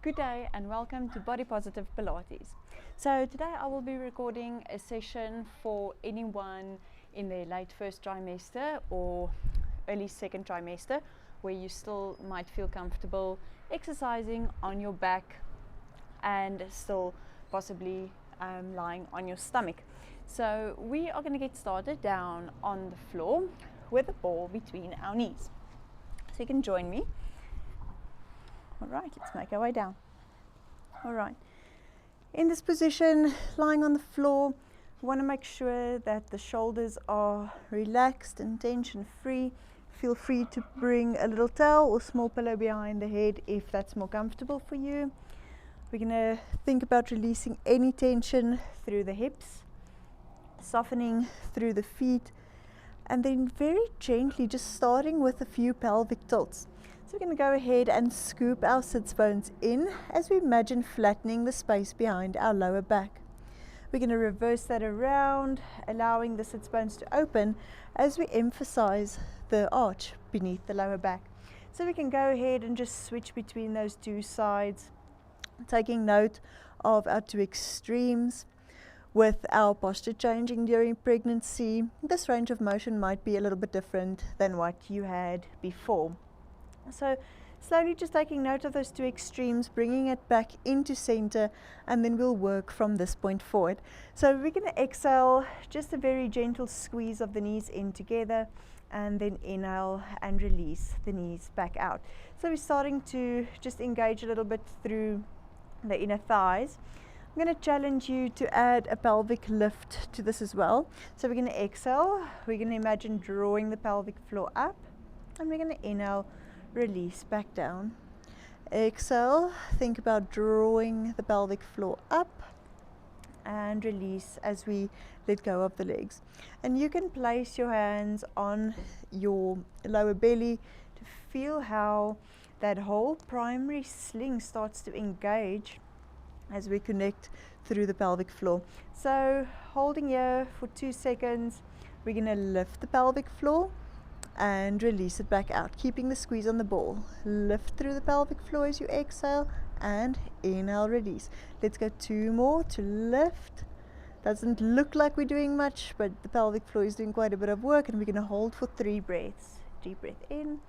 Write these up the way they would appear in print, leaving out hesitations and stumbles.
Good day and welcome to Body Positive Pilates. So today I will be recording a session for anyone in their late first trimester or early second trimester where you still might feel comfortable exercising on your back and still possibly lying on your stomach. So we are going to get started down on the floor with a ball between our knees. So you can join me. All right, let's make our way down. All right, in this position, lying on the floor, we want to make sure that the shoulders are relaxed and tension free. Feel free to bring a little towel or small pillow behind the head if that's more comfortable for you. We're going to think about releasing any tension through the hips, softening through the feet, and then very gently just starting with a few pelvic tilts. So we're going to go ahead and scoop our sits bones in as we imagine flattening the space behind our lower back. We're going to reverse that around, allowing the sits bones to open as we emphasize the arch beneath the lower back. So we can go ahead and just switch between those two sides, taking note of our two extremes. With our posture changing during pregnancy, this range of motion might be a little bit different than what you had before. So slowly just taking note of those two extremes, bringing it back into center, and then we'll work from this point forward. So we're going to exhale, just a very gentle squeeze of the knees in together, and then inhale and release the knees back out. So we're starting to just engage a little bit through the inner thighs. I'm going to challenge you to add a pelvic lift to this as well. So we're going to exhale, we're going to imagine drawing the pelvic floor up, and we're going to inhale, release back down. Exhale, think about drawing the pelvic floor up and release as we let go of the legs. And you can place your hands on your lower belly to feel how that whole primary sling starts to engage as we connect through the pelvic floor. So holding here for 2 seconds, we're going to lift the pelvic floor and release it back out, keeping the squeeze on the ball. Lift through the pelvic floor as you exhale and inhale, release. Let's go 2 more to lift. Doesn't look like we're doing much, but the pelvic floor is doing quite a bit of work, and we're going to hold for 3 breaths. Deep breath in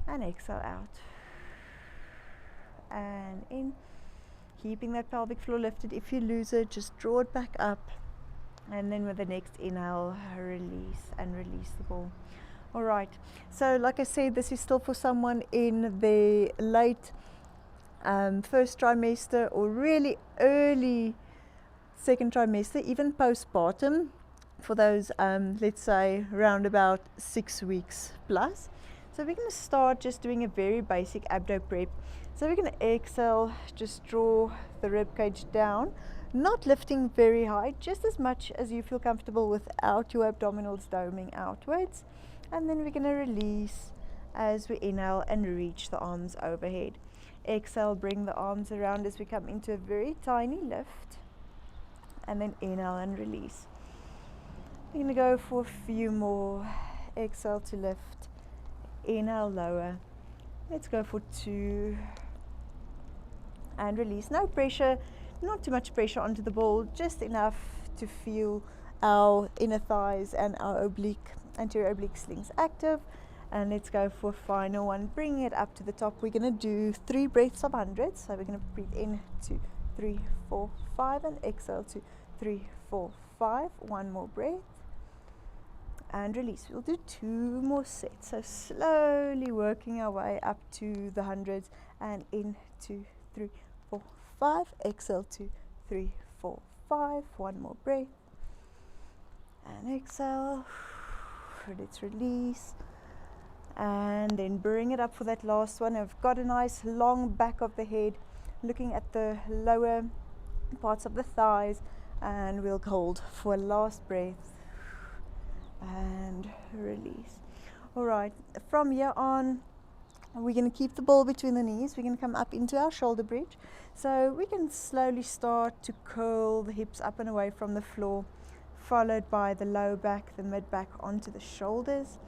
and exhale out and in, keeping that pelvic floor lifted. If you lose it, just draw it back up, and then with the next inhale, release and release the ball. All right, so like I said, this is still for someone in the late first trimester or really early second trimester, even postpartum, for those let's say around about 6 weeks plus. So we're going to start just doing a very basic abdo prep. So we're going to exhale, just draw the rib cage down, not lifting very high, just as much as you feel comfortable without your abdominals doming outwards. And then we're going to release as we inhale and reach the arms overhead. Exhale, bring the arms around as we come into a very tiny lift, and then inhale and release. We're going to go for a few more. Exhale to lift, inhale, lower. Let's go for 2 and release. No pressure, not too much pressure onto the ball, just enough to feel our inner thighs and our anterior oblique slings active. And let's go for a final one, bringing it up to the top. We're going to do 3 breaths of 100. So we're going to breathe in 2, 3, 4, 5, and exhale 2, 3, 4, 5. 1 more breath and release. We'll do 2 more sets. So slowly working our way up to the hundreds, and in 2, 3, 4, 5. Exhale 2, 3, 4, 5. 1 more breath and exhale. Let's release and then bring it up for that last one. I've got a nice long back of the head, looking at the lower parts of the thighs, and we'll hold for a last breath and release. All right, from here on, we're going to keep the ball between the knees. We're going to come up into our shoulder bridge. So we can slowly start to curl the hips up and away from the floor, followed by the low back, the mid back onto the shoulders.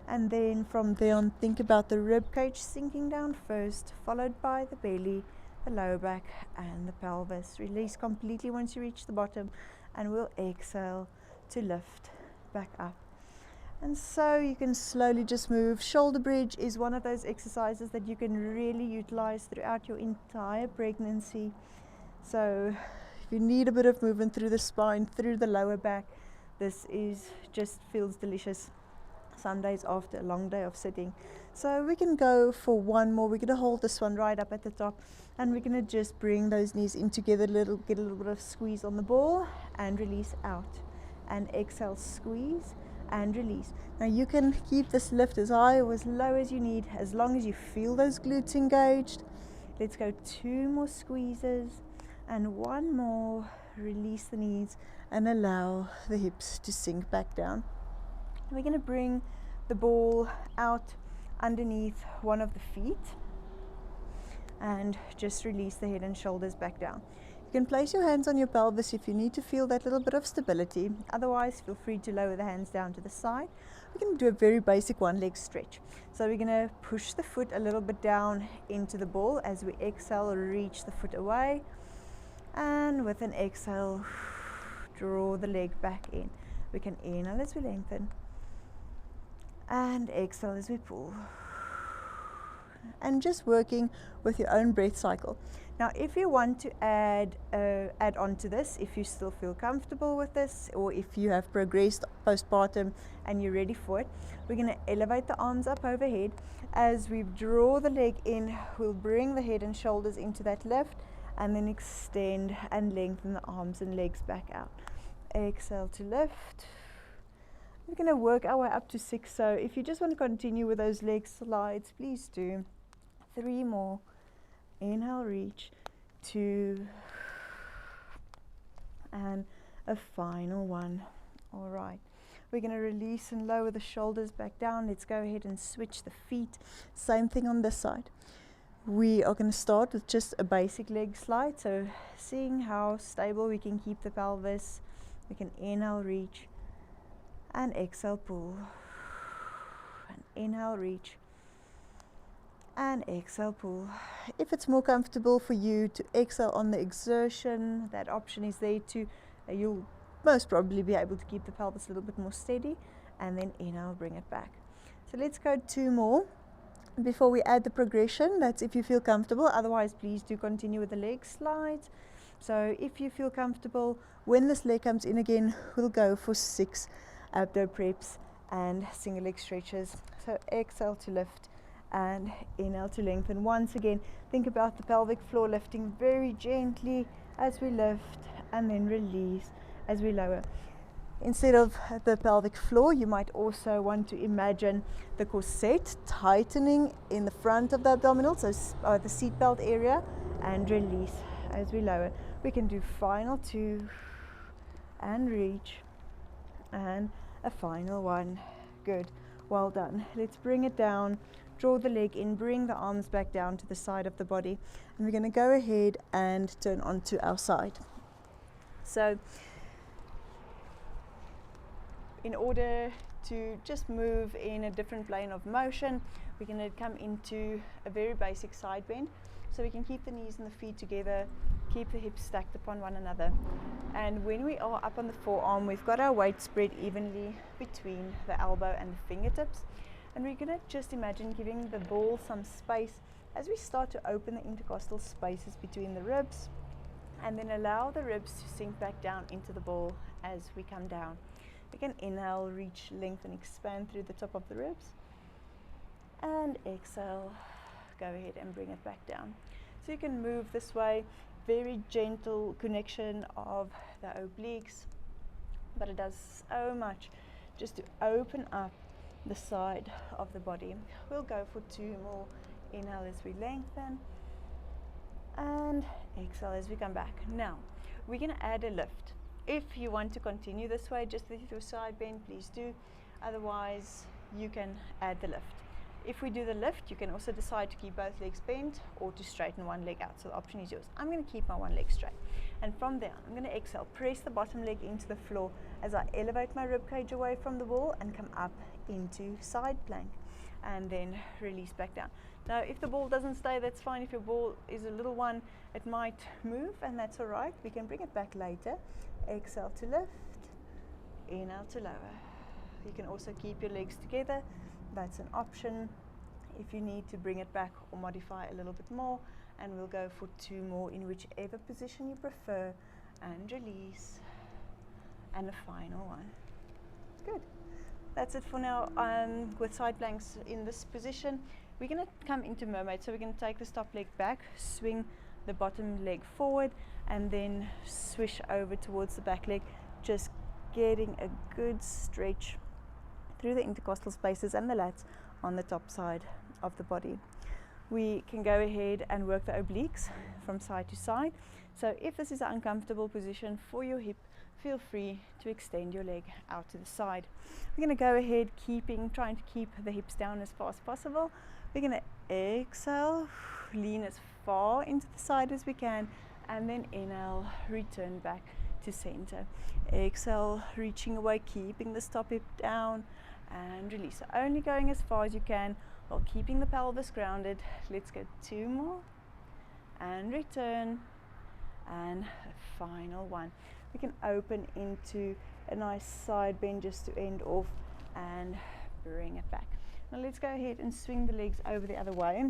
And then from there on, think about the rib cage sinking down first, followed by the belly, the lower back and the pelvis. Release completely once you reach the bottom, and we'll exhale to lift back up. And so you can slowly just move. Shoulder bridge is one of those exercises that you can really utilize throughout your entire pregnancy. So if you need a bit of movement through the spine, through the lower back, this is just feels delicious some days after a long day of sitting. So we can go for one more. We're going to hold this one right up at the top, and we're going to just bring those knees in together, get a little bit of squeeze on the ball, and release out. And exhale, squeeze and release. Now you can keep this lift as high or as low as you need, as long as you feel those glutes engaged. Let's go 2 more squeezes and 1 more. Release the knees and allow the hips to sink back down. We're going to bring the ball out underneath one of the feet and just release the head and shoulders back down. You can place your hands on your pelvis if you need to feel that little bit of stability. Otherwise, feel free to lower the hands down to the side. We're going to do a very basic one leg stretch. So we're going to push the foot a little bit down into the ball. As we exhale, reach the foot away. And with an exhale, draw the leg back in. We can inhale as we lengthen. And exhale as we pull. And just working with your own breath cycle. Now, if you want to add on to this, if you still feel comfortable with this, or if you have progressed postpartum and you're ready for it, we're going to elevate the arms up overhead. As we draw the leg in, we'll bring the head and shoulders into that lift, and then extend and lengthen the arms and legs back out. Exhale to lift. We're going to work our way up to 6. So if you just want to continue with those leg slides, please do. 3 more. Inhale, reach. 2. And a final 1. All right. We're going to release and lower the shoulders back down. Let's go ahead and switch the feet. Same thing on this side. We are going to start with just a basic leg slide. So seeing how stable we can keep the pelvis. We can inhale, reach. And exhale, pull. And inhale, reach. And exhale, pull. If it's more comfortable for you to exhale on the exertion, that option is there too. You'll most probably be able to keep the pelvis a little bit more steady. And then inhale, bring it back. So let's go 2 more before we add the progression. That's if you feel comfortable. Otherwise, please do continue with the leg slides. So if you feel comfortable, when this leg comes in again, we'll go for 6 abdo preps and single leg stretches. So exhale to lift and inhale to lengthen. Once again, think about the pelvic floor lifting very gently as we lift, and then release as we lower. Instead of the pelvic floor, you might also want to imagine the corset tightening in the front of the abdominal, so the seat belt area, and release as we lower. We can do final 2 and reach, and a final 1. Good, well done. Let's bring it down, draw the leg in, bring the arms back down to the side of the body, and we're going to go ahead and turn onto our side. So in order to just move in a different plane of motion, we're going to come into a very basic side bend. So we can keep the knees and the feet together, keep the hips stacked upon one another. And when we are up on the forearm, we've got our weight spread evenly between the elbow and the fingertips. And we're going to just imagine giving the ball some space as we start to open the intercostal spaces between the ribs, and then allow the ribs to sink back down into the ball as we come down. We can inhale, reach, lengthen, expand through the top of the ribs, and exhale, go ahead and bring it back down. So you can move this way, very gentle connection of the obliques, but it does so much just to open up the side of the body. We'll go for 2 more. Inhale as we lengthen, and exhale as we come back. Now we're going to add a lift. If you want to continue this way just with your side bend, please do. Otherwise, you can add the lift. If we do the lift, you can also decide to keep both legs bent or to straighten one leg out. So the option is yours. I'm going to keep my one leg straight. And from there, I'm going to exhale, press the bottom leg into the floor as I elevate my rib cage away from the wall and come up into side plank. and then release back down. Now if the ball doesn't stay, that's fine. If your ball is a little one, it might move, and that's all right. We can bring it back later. Exhale to lift, inhale to lower. You can also keep your legs together, that's an option if you need to bring it back or modify a little bit more, and we'll go for 2 more in whichever position you prefer, and release, and a final one. Good. That's it for now. With side planks in this position, we're going to come into mermaid. So we're going to take the top leg back, swing the bottom leg forward, and then swish over towards the back leg, just getting a good stretch through the intercostal spaces and the lats on the top side of the body. We can go ahead and work the obliques from side to side. So if this is an uncomfortable position for your hip, feel free to extend your leg out to the side. We're going to go ahead trying to keep the hips down as far as possible. We're going to exhale, lean as far into the side as we can, and then inhale, return back to center. Exhale, reaching away, keeping the top hip down, and release. So only going as far as you can while keeping the pelvis grounded. Let's go 2 more, and return, and a final one. We can open into a nice side bend just to end off and bring it back. Now let's go ahead and swing the legs over the other way.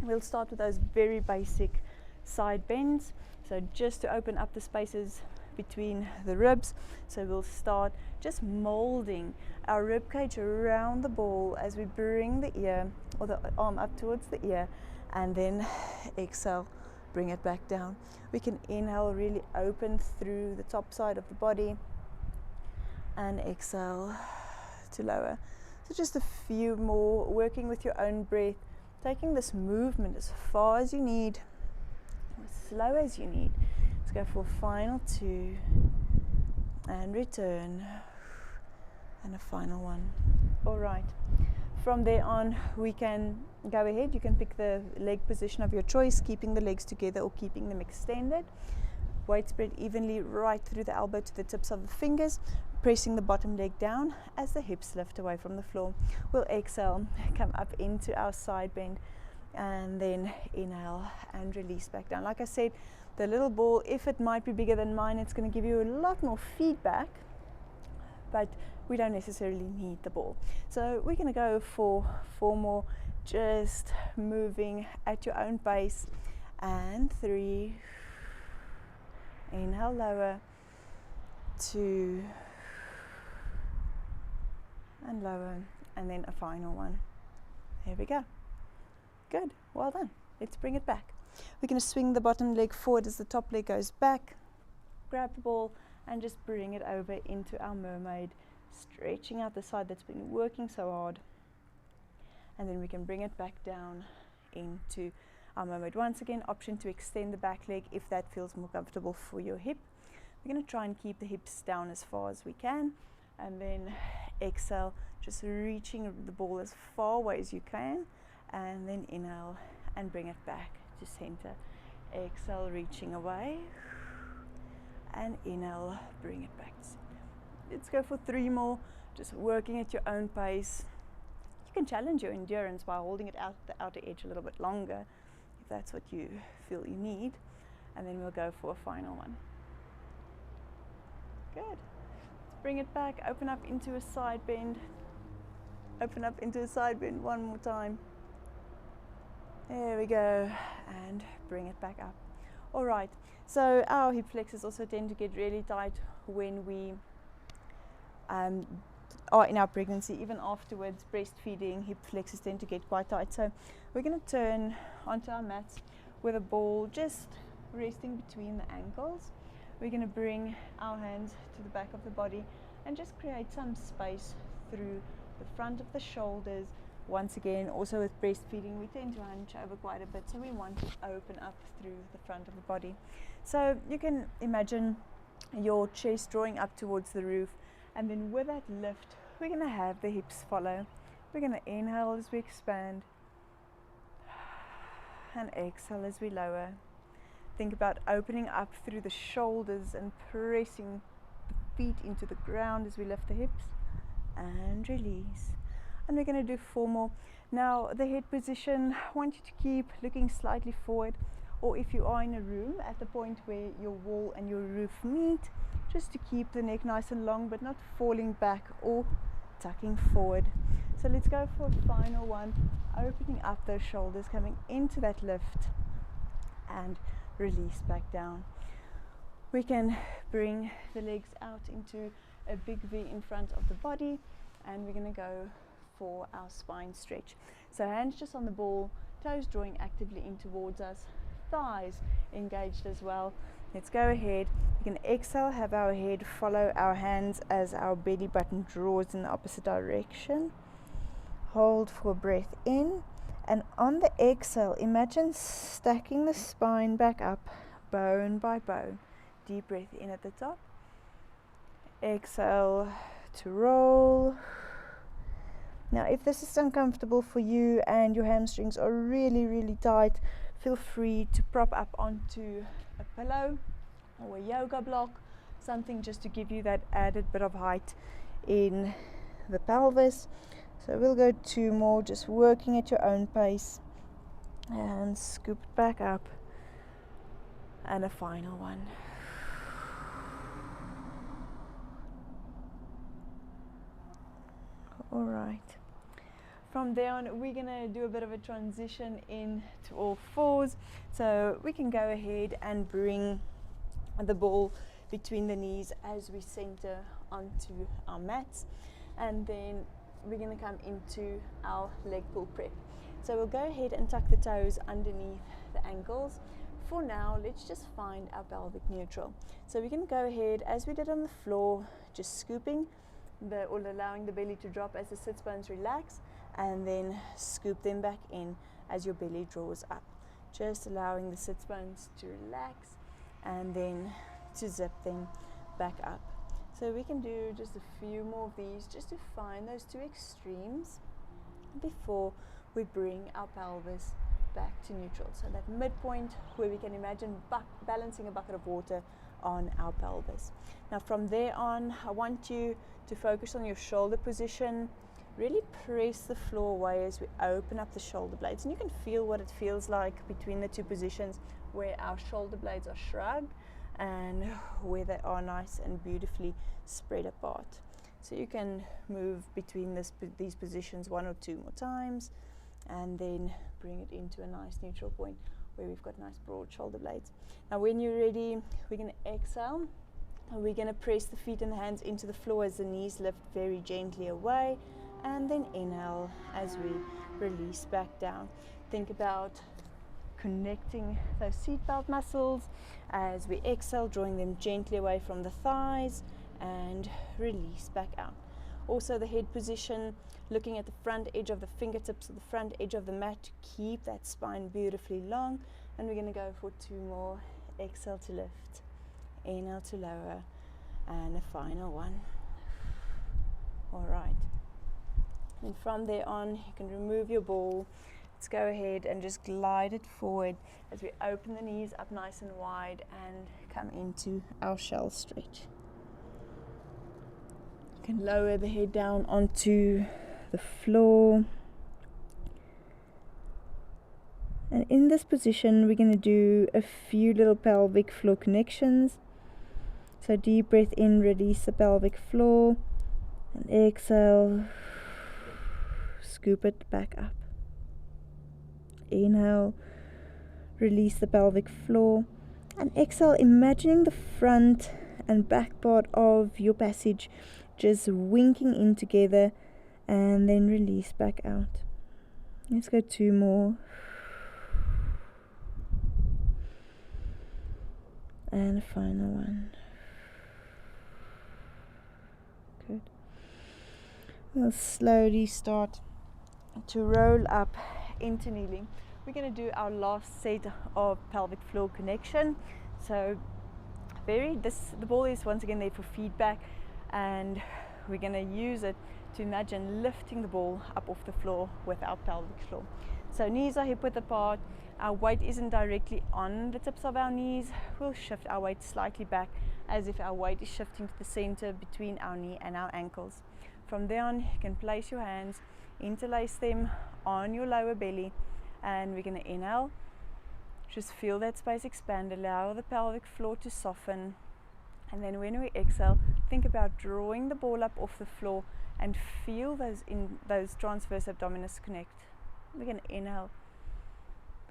We'll start with those very basic side bends. So just to open up the spaces between the ribs. So we'll start just molding our rib cage around the ball as we bring the ear or the arm up towards the ear, and then exhale, bring it back down. We can inhale, really open through the top side of the body, and exhale to lower. So just a few more, working with your own breath, taking this movement as far as you need, as slow as you need. Let's go for a final 2, and return, and a final one. All right. From there on, we can go ahead. You can pick the leg position of your choice, keeping the legs together or keeping them extended. Weight spread evenly right through the elbow to the tips of the fingers, pressing the bottom leg down as the hips lift away from the floor. We'll exhale, come up into our side bend, and then inhale and release back down. Like I said, the little ball, if it might be bigger than mine, it's going to give you a lot more feedback, but we don't necessarily need the ball. So we're going to go for 4 more, just moving at your own pace, and 3, inhale, lower, 2, and lower, and then a final one. Here we go. Good, well done. Let's bring it back. We're going to swing the bottom leg forward as the top leg goes back, grab the ball, and just bring it over into our mermaid, stretching out the side that's been working so hard. And then we can bring it back down into our mermaid. Once again, option to extend the back leg if that feels more comfortable for your hip. We're going to try and keep the hips down as far as we can, and then exhale, just reaching the ball as far away as you can, and then inhale and bring it back to center. Exhale, reaching away, and inhale, bring it back to center. Let's go for 3 more, just working at your own pace. You can challenge your endurance by holding it out the outer edge a little bit longer if that's what you feel you need, and then we'll go for a final one. Good. Let's bring it back, open up into a side bend. Open up into a side bend one more time. There we go, and bring it back up. All right, so our hip flexors also tend to get really tight when we are in our pregnancy. Even afterwards, breastfeeding, hip flexors tend to get quite tight. So we're going to turn onto our mats with a ball just resting between the ankles. We're going to bring our hands to the back of the body and just create some space through the front of the shoulders. Once again, also with breastfeeding, we tend to hunch over quite a bit, so we want to open up through the front of the body. So you can imagine your chest drawing up towards the roof, and then with that lift, we're going to have the hips follow. We're going to inhale as we expand, and exhale as we lower. Think about opening up through the shoulders and pressing the feet into the ground as we lift the hips, and release. and we're going to do 4 more. Now the head position, I want you to keep looking slightly forward, or if you are in a room, at the point where your wall and your roof meet, just to keep the neck nice and long but not falling back or tucking forward. So let's go for a final one, opening up those shoulders, coming into that lift and release back down. We can bring the legs out into a big V in front of the body, and we're going to go for our spine stretch. So hands just on the ball, toes drawing actively in towards us, thighs engaged as well. Let's go ahead. We can exhale, have our head follow our hands as our belly button draws in the opposite direction. Hold for breath in, and on the exhale, imagine stacking the spine back up, bone by bone. Deep breath in at the top. Exhale to roll. Now, if this is uncomfortable for you and your hamstrings are really tight, feel free to prop up onto a pillow or a yoga block, something just to give you that added bit of height in the pelvis. So we'll go 2 more, just working at your own pace, and scoop it back up, and a final one. All right. From there on, we're going to do a bit of a transition into all fours. So we can go ahead and bring the ball between the knees as we center onto our mats. And then we're going to come into our leg pull prep. So we'll go ahead and tuck the toes underneath the ankles. For now, let's just find our pelvic neutral. So we can go ahead, as we did on the floor, just scooping or allowing the belly to drop as the sits bones relax, and then scoop them back in as your belly draws up. Just allowing the sits bones to relax and then to zip them back up. So we can do just a few more of these just to find those 2 extremes before we bring our pelvis back to neutral. So that midpoint where we can imagine balancing a bucket of water on our pelvis. Now from there on, I want you to focus on your shoulder position. Really press the floor away as we open up the shoulder blades, and you can feel what it feels like between the 2 positions, where our shoulder blades are shrugged and where they are nice and beautifully spread apart. So you can move between these positions 1 or 2 more times, and then bring it into a nice neutral point where we've got nice broad shoulder blades. Now when you're ready, we're going to exhale, and we're going to press the feet and the hands into the floor as the knees lift very gently away, and then inhale as we release back down. Think about connecting those seat belt muscles as we exhale, drawing them gently away from the thighs and release back out. Also the head position, looking at the front edge of the fingertips or the front edge of the mat to keep that spine beautifully long. And we're going to go for 2 more. Exhale to lift, inhale to lower, and a final one. All right. And from there on, you can remove your ball. Let's go ahead and just glide it forward as we open the knees up nice and wide and come into our shell stretch. You can lower the head down onto the floor. And in this position, we're going to do a few little pelvic floor connections. So deep breath in, release the pelvic floor, and exhale, scoop it back up. Inhale, release the pelvic floor, and exhale, imagining the front and back part of your passage just winking in together, and then release back out. Let's go 2 more. And a final one. Good. We'll slowly start to roll up into kneeling. We're going to do our last set of pelvic floor connection. So the ball is once again there for feedback, and we're going to use it to imagine lifting the ball up off the floor with our pelvic floor. So knees are hip width apart. Our weight isn't directly on the tips of our knees. We'll shift our weight slightly back as if our weight is shifting to the center between our knee and our ankles. From there on, you can place your hands Interlace them on your lower belly, and we're going to inhale. Just feel that space expand, allow the pelvic floor to soften. And then when we exhale, think about drawing the ball up off the floor and feel those transverse abdominis connect. We're going to inhale,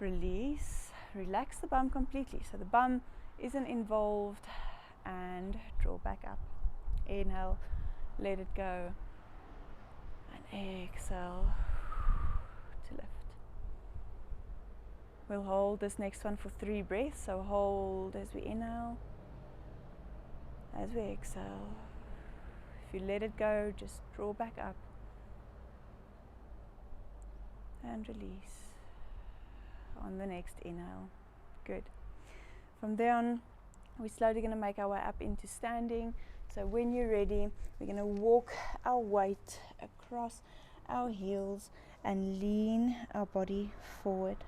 release, relax the bum completely. So the bum isn't involved, and draw back up. Inhale, let it go, and exhale to lift. We'll hold this next one for 3 breaths. So hold as we inhale, as we exhale. If you let it go, just draw back up and release on the next inhale. Good. From there on, we're slowly going to make our way up into standing. So when you're ready, we're going to walk our weight across our heels and lean our body forward.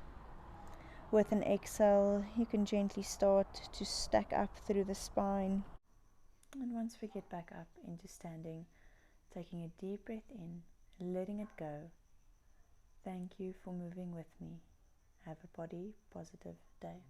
With an exhale, you can gently start to stack up through the spine. And once we get back up into standing, taking a deep breath in, letting it go. Thank you for moving with me. Have a body positive day.